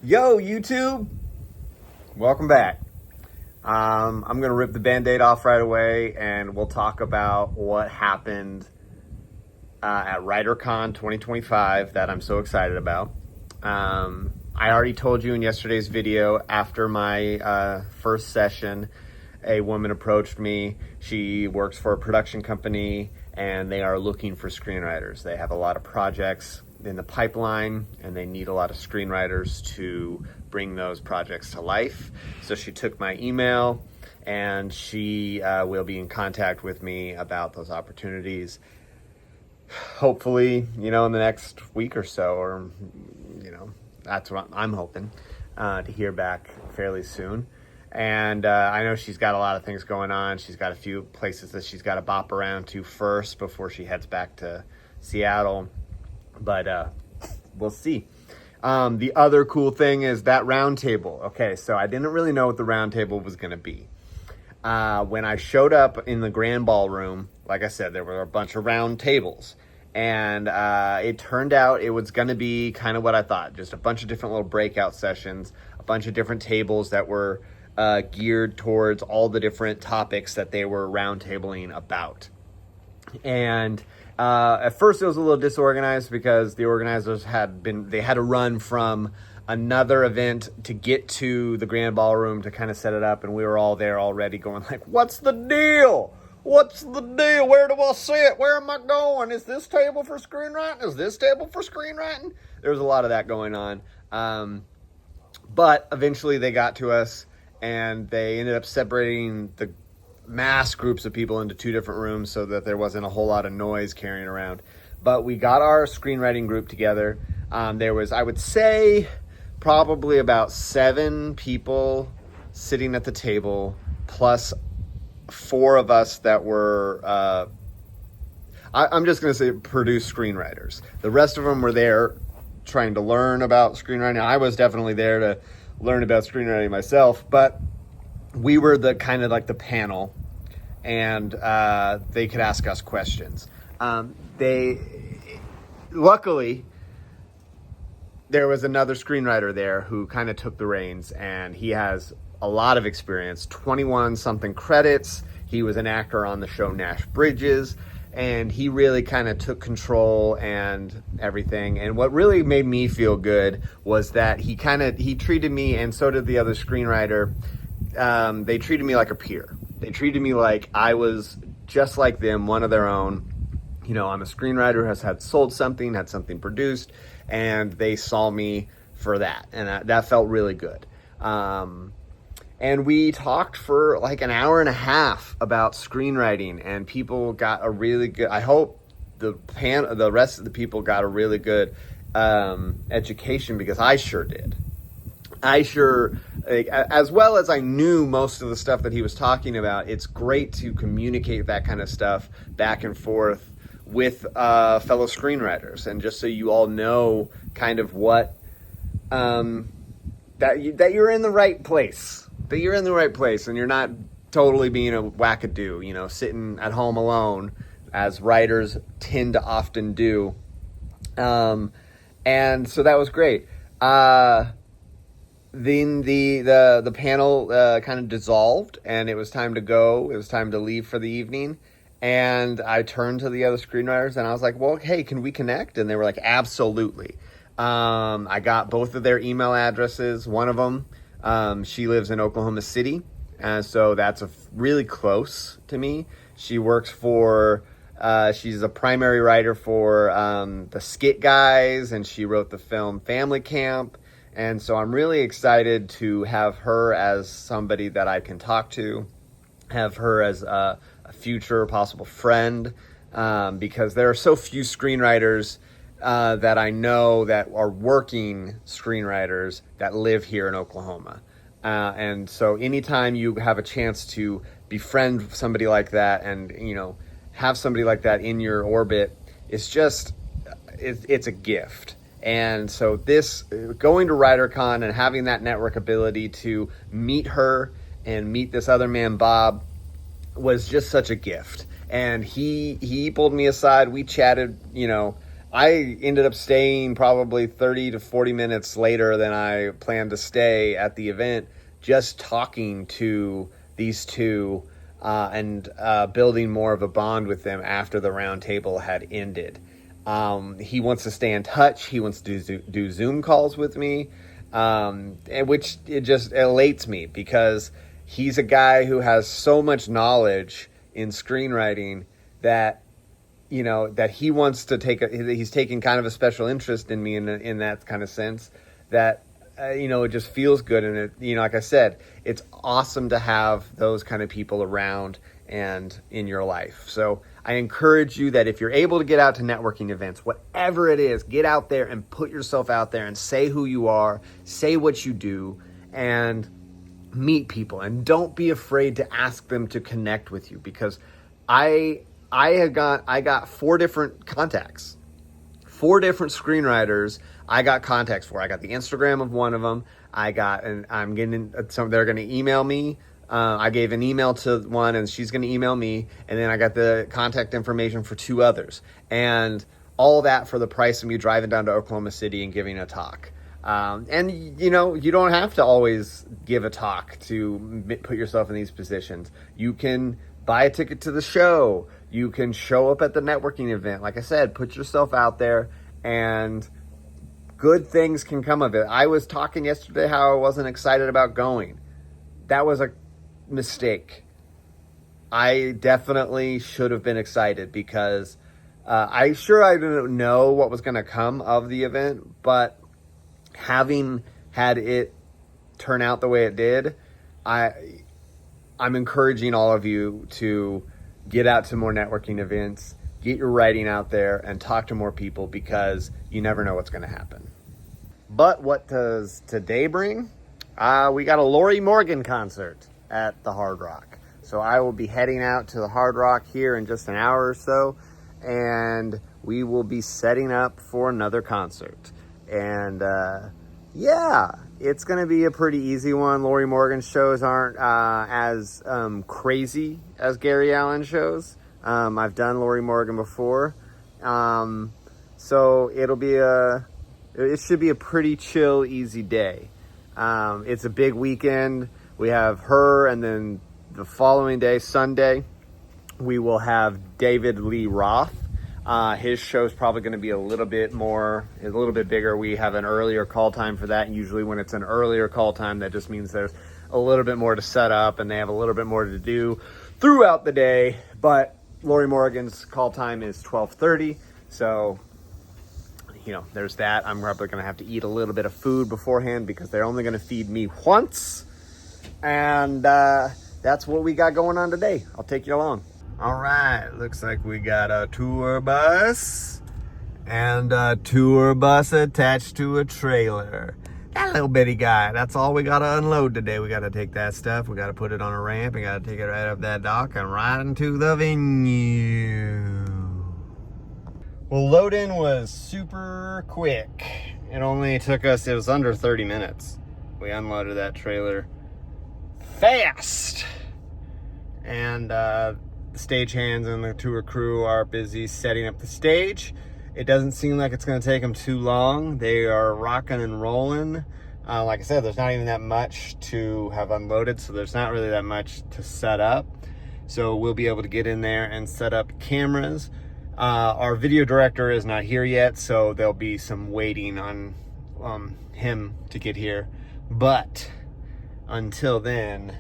Yo, YouTube! Welcome back. I'm going to rip the Band-Aid off right away, and we'll talk about what happened at WriterCon 2025 that I'm so excited about. I already told you in yesterday's video, after my first session, a woman approached me. She works for a production company, and they are looking for screenwriters. They have a lot of projects in the pipeline, and they need a lot of screenwriters to bring those projects to life. So she took my email, and she will be in contact with me about those opportunities. Hopefully, in the next week or so, or, that's what I'm hoping to hear back fairly soon. And I know she's got a lot of things going on. She's got a few places that she's got to bop around to first before she heads back to Seattle. But we'll see. The other cool thing is that roundtable. Okay, so I didn't really know what the roundtable was going to be. When I showed up in the grand ballroom, like I said, there were a bunch of round tables. And it turned out it was going to be kind of what I thought. Just a bunch of different little breakout sessions, a bunch of different tables that were geared towards all the different topics that they were roundtabling about. And at first it was a little disorganized because the organizers had to run from another event to get to the grand ballroom to kind of set it up, and we were all there already going like, what's the deal? What's the deal? Where do I sit? Where am I going? Is this table for screenwriting? Is this table for screenwriting? There was a lot of that going on. But eventually they got to us, and they ended up separating the mass groups of people into two different rooms so that there wasn't a whole lot of noise carrying around. But we got our screenwriting group together. There was, I would say, probably about 7 people sitting at the table, plus 4 of us that were, I'm just going to say produced screenwriters. The rest of them were there trying to learn about screenwriting. I was definitely there to learn about screenwriting myself, but we were the kind of like the panel, and they could ask us questions. Luckily, there was another screenwriter there who kind of took the reins, and he has a lot of experience, 21 something credits. He was an actor on the show Nash Bridges, and he really kind of took control and everything. And what really made me feel good was that he treated me, and so did the other screenwriter, they treated me like a peer. They treated me like I was just like them, one of their own. I'm a screenwriter who has had something produced, and they saw me for that. And that felt really good. And we talked for like an hour and a half about screenwriting, and people got a really good, I hope the rest of the people got a really good education, because I sure did. As well as I knew most of the stuff that he was talking about, it's great to communicate that kind of stuff back and forth with fellow screenwriters, and just so you all know kind of what, that you're in the right place. That you're in the right place, and you're not totally being a wackadoo, sitting at home alone, as writers tend to often do. And so that was great. Then the panel kind of dissolved, and it was time to go. It was time to leave for the evening. And I turned to the other screenwriters, and I was like, well, hey, can we connect? And they were like, absolutely. I got both of their email addresses. One of them, she lives in Oklahoma City, so that's really close to me. She works for, she's a primary writer for the Skit Guys, and she wrote the film Family Camp. And so I'm really excited to have her as somebody that I can talk to, have her as a future possible friend, because there are so few screenwriters that I know that are working screenwriters that live here in Oklahoma. And so anytime you have a chance to befriend somebody like that, and, have somebody like that in your orbit, it's a gift. And so going to WriterCon and having that network ability to meet her and meet this other man, Bob, was just such a gift. And he pulled me aside. We chatted, I ended up staying probably 30 to 40 minutes later than I planned to stay at the event, just talking to these two and building more of a bond with them after the round table had ended. He wants to stay in touch. He wants to do Zoom calls with me, which it just elates me because he's a guy who has so much knowledge in screenwriting that, you know, that he wants to he's taking kind of a special interest in me in that kind of sense that, you know, it just feels good. And it, you know, like I said, it's awesome to have those kind of people around and in your life. So I encourage you that if you're able to get out to networking events, whatever it is, get out there and put yourself out there and say who you are, say what you do, and meet people. And don't be afraid to ask them to connect with you, because I got 4 different contacts, 4 different screenwriters I got contacts for. I got the Instagram of one of them. I'm getting some, they're going to email me. I gave an email to one and she's going to email me. And then I got the contact information for 2 others, and all that for the price of me driving down to Oklahoma City and giving a talk. And you know, you don't have to always give a talk to put yourself in these positions. You can buy a ticket to the show. You can show up at the networking event. Like I said, put yourself out there and good things can come of it. I was talking yesterday how I wasn't excited about going. That was a mistake. I definitely should have been excited because I didn't know what was going to come of the event, but having had it turn out the way it did, I'm encouraging all of you to get out to more networking events, get your writing out there, and talk to more people, because you never know what's going to happen. But what does today bring? We got a Lorrie Morgan concert at the Hard Rock. So I will be heading out to the Hard Rock here in just an hour or so, and we will be setting up for another concert. And yeah, it's going to be a pretty easy one. Lorrie Morgan shows aren't as crazy as Gary Allan shows. I've done Lorrie Morgan before. So it should be a pretty chill, easy day. It's a big weekend. We have her, and then the following day, Sunday, we will have David Lee Roth. His show is probably going to be a little bit bigger. We have an earlier call time for that. And usually when it's an earlier call time, that just means there's a little bit more to set up and they have a little bit more to do throughout the day. But Lorrie Morgan's call time is 12:30. So, you know, there's that. I'm probably going to have to eat a little bit of food beforehand because they're only going to feed me once. And that's what we got going on today. I'll take you along. All right, looks like we got a tour bus and a tour bus attached to a trailer. That little bitty guy, that's all we gotta unload today. We gotta take that stuff, we gotta put it on a ramp, we gotta take it right up that dock and right into the venue. Well, load-in was super quick. It only took us, it was under 30 minutes. We unloaded that trailer fast. And the stagehands and the tour crew are busy setting up the stage. It doesn't seem like it's going to take them too long. They are rocking and rolling. Like I said, there's not even that much to have unloaded, so there's not really that much to set up. So we'll be able to get in there and set up cameras. Our video director is not here yet, so there'll be some waiting on him to get here. But until then,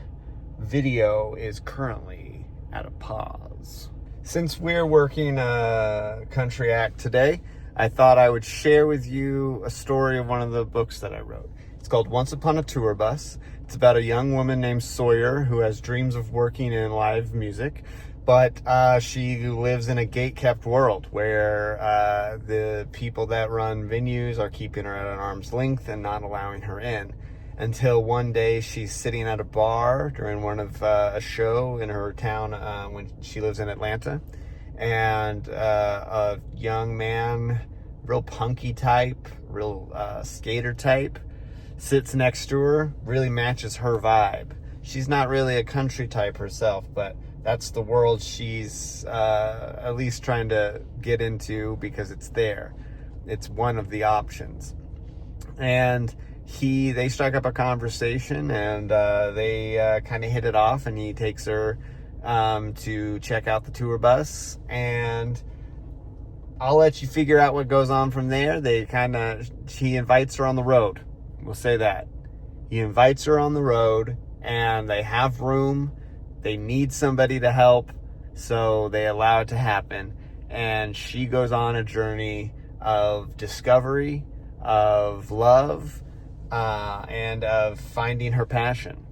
video is currently at a pause. Since we're working a country act today, I thought I would share with you a story of one of the books that I wrote. It's called Once Upon a Tour Bus. It's about a young woman named Sawyer who has dreams of working in live music, but she lives in a gate-kept world where the people that run venues are keeping her at an arm's length and not allowing her in. Until one day she's sitting at a bar during one of a show in her town when she lives in Atlanta, and a young man, real punky type, real skater type, sits next to her, really matches her vibe. She's not really a country type herself, but That's the world she's at least trying to get into because it's there. It's one of the options. And they strike up a conversation, and they kind of hit it off, and he takes her to check out the tour bus, and I'll let you figure out what goes on from there. He invites her on the road. We'll say that. He invites her on the road, and they have room. They need somebody to help, so they allow it to happen. And she goes on a journey of discovery, of love, and of finding her passion.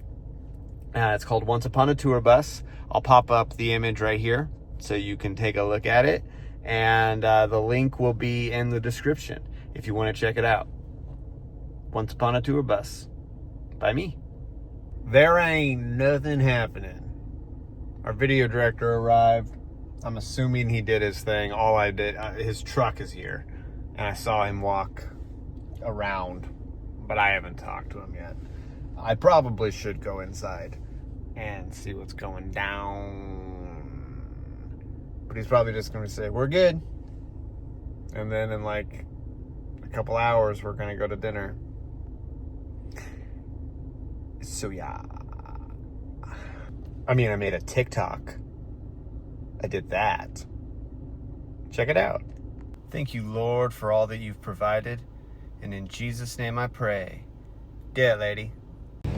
It's called Once Upon a Tour Bus. I'll pop up the image right here so you can take a look at it. And the link will be in the description if you want to check it out. Once Upon a Tour Bus by me. There ain't nothing happening. Our video director arrived. I'm assuming he did his thing. All I did, his truck is here. And I saw him walk around, but I haven't talked to him yet. I probably should go inside and see what's going down. But he's probably just going to say, we're good. And then in like a couple hours, we're going to go to dinner. So yeah. I mean, I made a TikTok. I did that. Check it out. Thank you, Lord, for all that you've provided. And in Jesus' name I pray. Yeah, lady.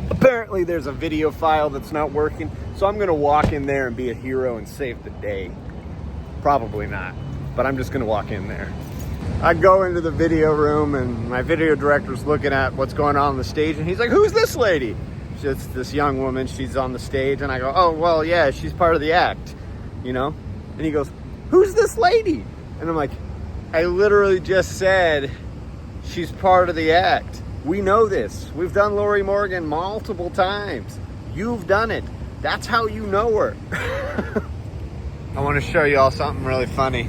Apparently there's a video file that's not working, so I'm going to walk in there and be a hero and save the day. Probably not, but I'm just going to walk in there. I go into the video room, and my video director's looking at what's going on the stage, and he's like, who's this lady? Just this young woman, she's on the stage, and I go, oh, well, yeah, she's part of the act, you know? And he goes, who's this lady? And I'm like, I literally just said she's part of the act. We know this. We've done Lori Morgan multiple times. You've done it. That's how you know her. I want to show you all something really funny.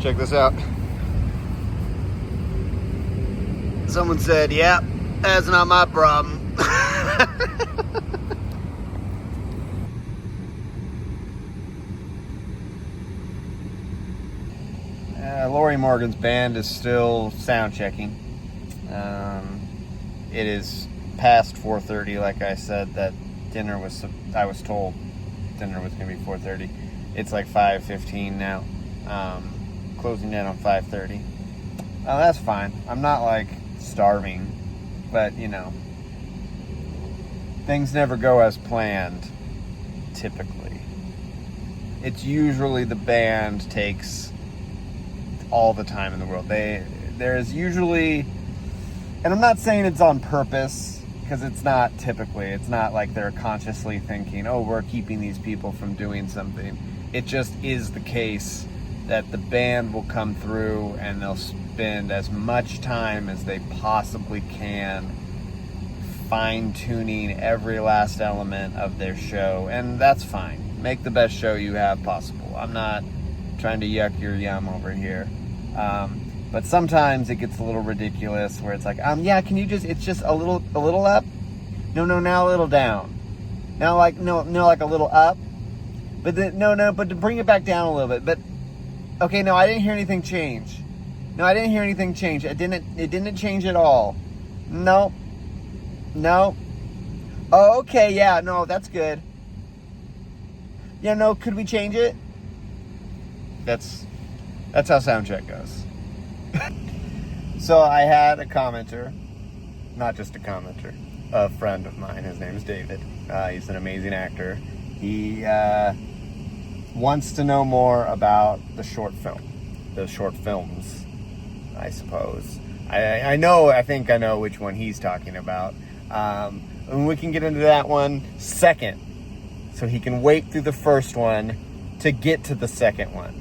Check this out. Someone said, yep, that's not my problem. Lori Morgan's band is still sound checking. It is past 4:30, like I said, that I was told dinner was going to be 4:30. It's like 5:15 now. Closing in on 5:30. Oh, that's fine. I'm not like starving, but you know, things never go as planned, typically. It's usually the band takes all the time in the world. There's usually, and I'm not saying it's on purpose, because it's not typically. It's not like they're consciously thinking, oh, we're keeping these people from doing something. It just is the case that the band will come through and they'll spend as much time as they possibly can fine-tuning every last element of their show, and that's fine. Make the best show you have possible. I'm not trying to yuck your yum over here. But sometimes it gets a little ridiculous where it's like, yeah, can you it's just a little up? No, now a little down. Now like, no, like a little up. But then, no, but to bring it back down a little bit. But, okay, no, I didn't hear anything change. No, I didn't hear anything change. It didn't change at all. No. Oh, okay, yeah, no, that's good. Yeah, no, could we change it? That's how sound check goes. So I had a commenter, not just a commenter, a friend of mine. His name is David. He's an amazing actor. He wants to know more about the short films, I suppose. I think I know which one he's talking about. And we can get into that one second, so he can wait through the first one to get to the second one.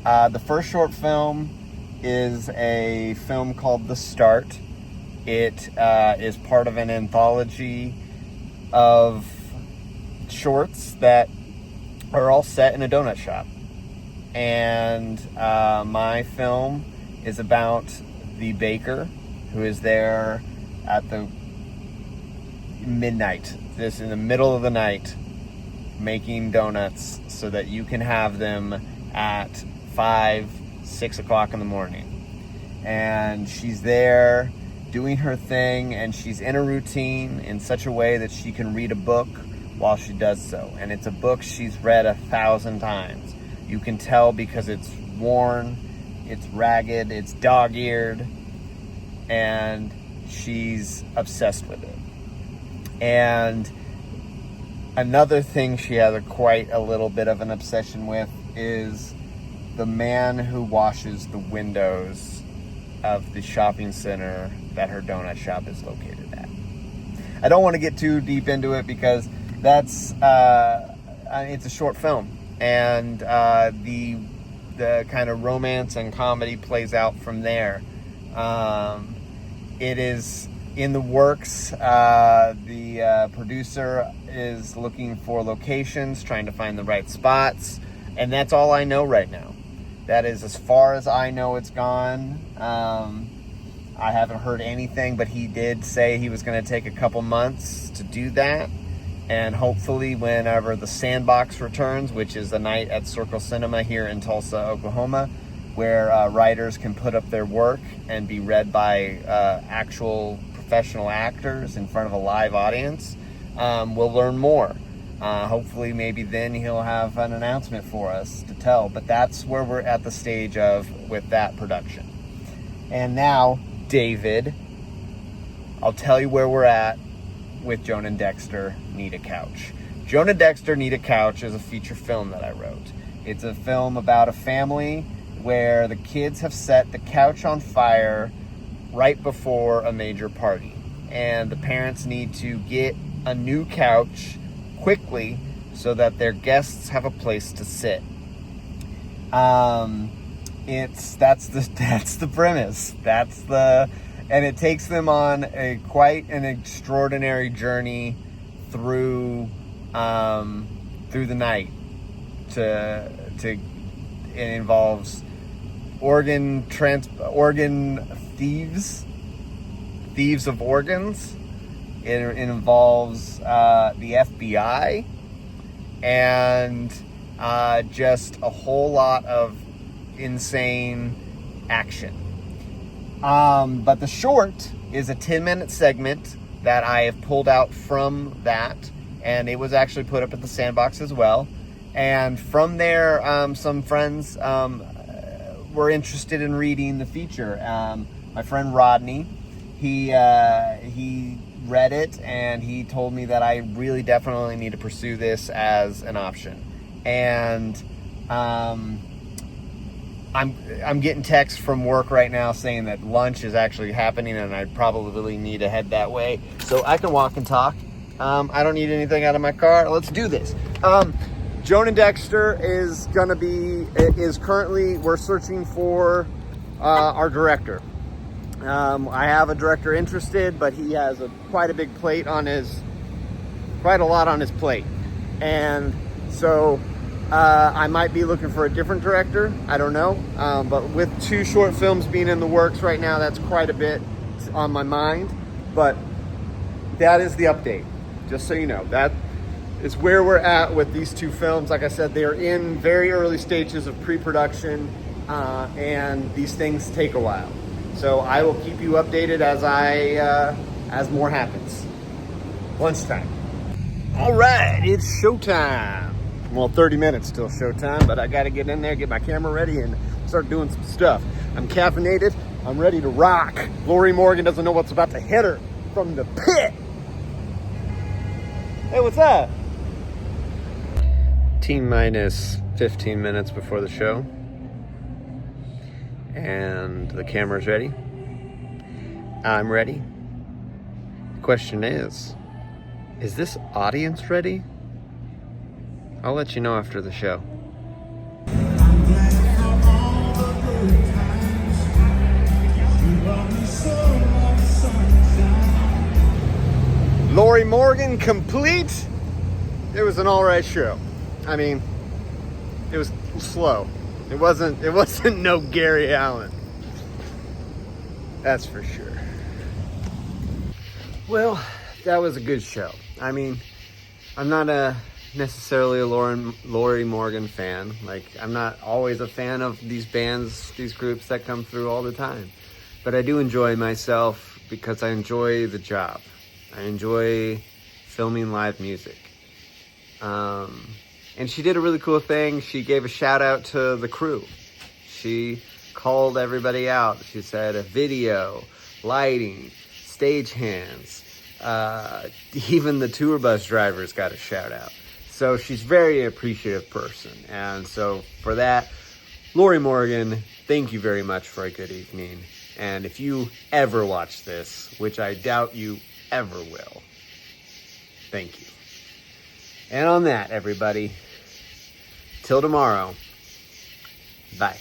The first short film is a film called The Start. It is part of an anthology of shorts that are all set in a donut shop. And my film is about the baker who is there at the midnight, in the middle of the night, making donuts so that you can have them at 5, 6 o'clock in the morning. And she's there doing her thing, and she's in a routine in such a way that she can read a book while she does so. And it's a book she's read 1,000 times. You can tell because it's worn, it's ragged, it's dog-eared, and she's obsessed with it. And another thing she has quite a little bit of an obsession with is the man who washes the windows of the shopping center that her donut shop is located at. I don't want to get too deep into it because that's it's a short film, and the kind of romance and comedy plays out from there. It is in the works. The producer is looking for locations, trying to find the right spots, and that's all I know right now. That is as far as I know it's gone. I haven't heard anything, but he did say he was going to take a couple months to do that. And hopefully whenever the Sandbox returns, which is a night at Circle Cinema here in Tulsa, Oklahoma, where writers can put up their work and be read by actual professional actors in front of a live audience, we'll learn more. Hopefully maybe then he'll have an announcement for us to tell. But that's where we're at the stage of with that production. And now, David, I'll tell you where we're at with Joan and Dexter Need a Couch. Joan and Dexter Need a Couch is a feature film that I wrote. It's a film about a family where the kids have set the couch on fire right before a major party. And the parents need to get a new couch quickly so that their guests have a place to sit. That's the premise. And it takes them on quite an extraordinary journey through the night. It involves organ thieves of organs. It involves the FBI and just a whole lot of insane action. But the short is a 10-minute segment that I have pulled out from that, and it was actually put up at the Sandbox as well. And from there, some friends were interested in reading the feature. My friend Rodney, he read it, and he told me that I really definitely need to pursue this as an option. And I'm getting texts from work right now saying that lunch is actually happening, and I probably need to head that way. So I can walk and talk. I don't need anything out of my car. Let's do this. Joan and Dexter is currently, we're searching for our director. I have a director interested, but he has quite a lot on his plate. And so I might be looking for a different director. I don't know. But with 2 short films being in the works right now, that's quite a bit on my mind. But that is the update. Just so you know, that is where we're at with these 2 films. Like I said, they are in very early stages of pre-production, and these things take a while. So I will keep you updated as more happens. Lunchtime. All right, it's showtime. Well, 30 minutes till showtime, but I got to get in there, get my camera ready, and start doing some stuff. I'm caffeinated. I'm ready to rock. Lori Morgan doesn't know what's about to hit her from the pit. Hey, what's up? T-minus 15 minutes before the show. And the camera's ready. I'm ready. The question is this audience ready? I'll let you know after the show. Lori Morgan complete. It was an alright show. I mean, it was slow. It wasn't no Gary Allen. That's for sure. Well, that was a good show. I mean, I'm not a necessarily a Lori Morgan fan. Like, I'm not always a fan of these bands, these groups that come through all the time. But I do enjoy myself because I enjoy the job. I enjoy filming live music. And she did a really cool thing. She gave a shout out to the crew. She called everybody out. She said a video, lighting, stagehands, even the tour bus drivers got a shout out. So she's a very appreciative person. And so for that, Lori Morgan, thank you very much for a good evening. And if you ever watch this, which I doubt you ever will, thank you. And on that, everybody, till tomorrow, bye.